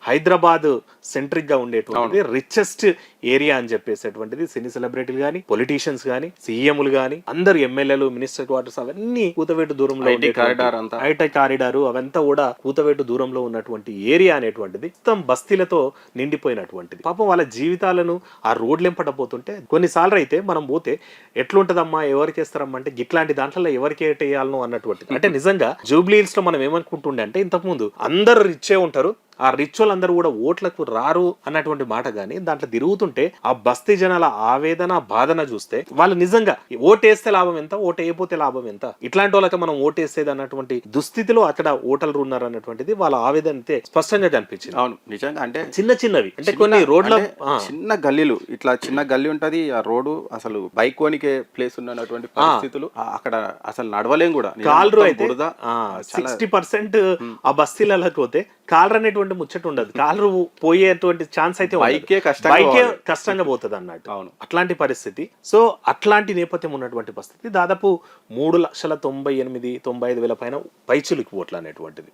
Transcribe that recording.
Hyderabad centric గా ఉండేటువంటిది richest area అని చెప్పేసేటువంటిది సినీ సెలబ్రిటీలు గానీ, పొలిటీషియన్స్ గానీ, సీఎంలు గానీ, అందరు ఎమ్మెల్యేలు, మినిస్టర్ క్వార్టర్స్ అవన్నీ కూతవేటు దూరంలో హైటెక్ కారిడార్ అవంతా కూడా కూతవేటు దూరంలో ఉన్నటువంటి ఏరియా అనేటువంటిది మొత్తం బస్తీలతో నిండిపోయినటువంటిది. పాపం వాళ్ళ జీవితాలను ఆ రోడ్లు ఎంపడపోతుంటే కొన్నిసార్లు అయితే మనం పోతే ఎట్లుంటదమ్మా, ఎవరికి వేస్తారమ్మా అంటే ఇట్లాంటి దాంట్లో ఎవరికి ఏటేయాలనో అన్నటువంటిది. అంటే నిజంగా జూబ్లీ హిల్స్ లో మనం ఏమనుకుంటుండే అంటే ఇంతకుముందు అందరు రిచ్చే ఉంటారు, ఆ రిచ్ వాళ్ళందరూ కూడా ఓట్లకు రారు అన్నటువంటి మాట గానీ దాంట్లో తిరుగుతుంటే ఆ బస్తీ జనాల ఆవేదన బాధన చూస్తే వాళ్ళు నిజంగా ఓటేస్తే లాభం ఎంత, ఓటేయపోతే లాభం ఎంత, ఇట్లాంటి వాళ్ళకి మనం ఓటేసేది అన్నటువంటి దుస్థితిలో అక్కడ ఓటర్లు ఉన్నారు అన్నటువంటిది వాళ్ళ ఆవేదన అయితే స్పష్టంగా కనిపించింది. అవును, నిజంగా. అంటే చిన్నవి అంటే కొన్ని రోడ్ల చిన్న గల్లీలు, ఇట్లా చిన్న గల్లీ ఉంటది, ఆ రోడ్డు అసలు బైక్ కోనికే ప్లేస్ ఉన్నటువంటి పరిస్థితులు, అక్కడ అసలు నడవలేం కూడా. కాలరు అయితే 60% ఆ బస్తీలకు పోతే కాలర్ అనేటువంటి ముచ్చట ఉండదు, కాలరు పోయేటువంటి ఛాన్స్ అయితే బైకే కష్టంగా పోతుంది అన్నట్టు. అవును, అట్లాంటి పరిస్థితి. సో అట్లాంటి నేపథ్యం ఉన్నటువంటి పరిస్థితి. దాదాపు 3,98,95,000 పైన పైచులికి ఓట్లు అనేటువంటిది.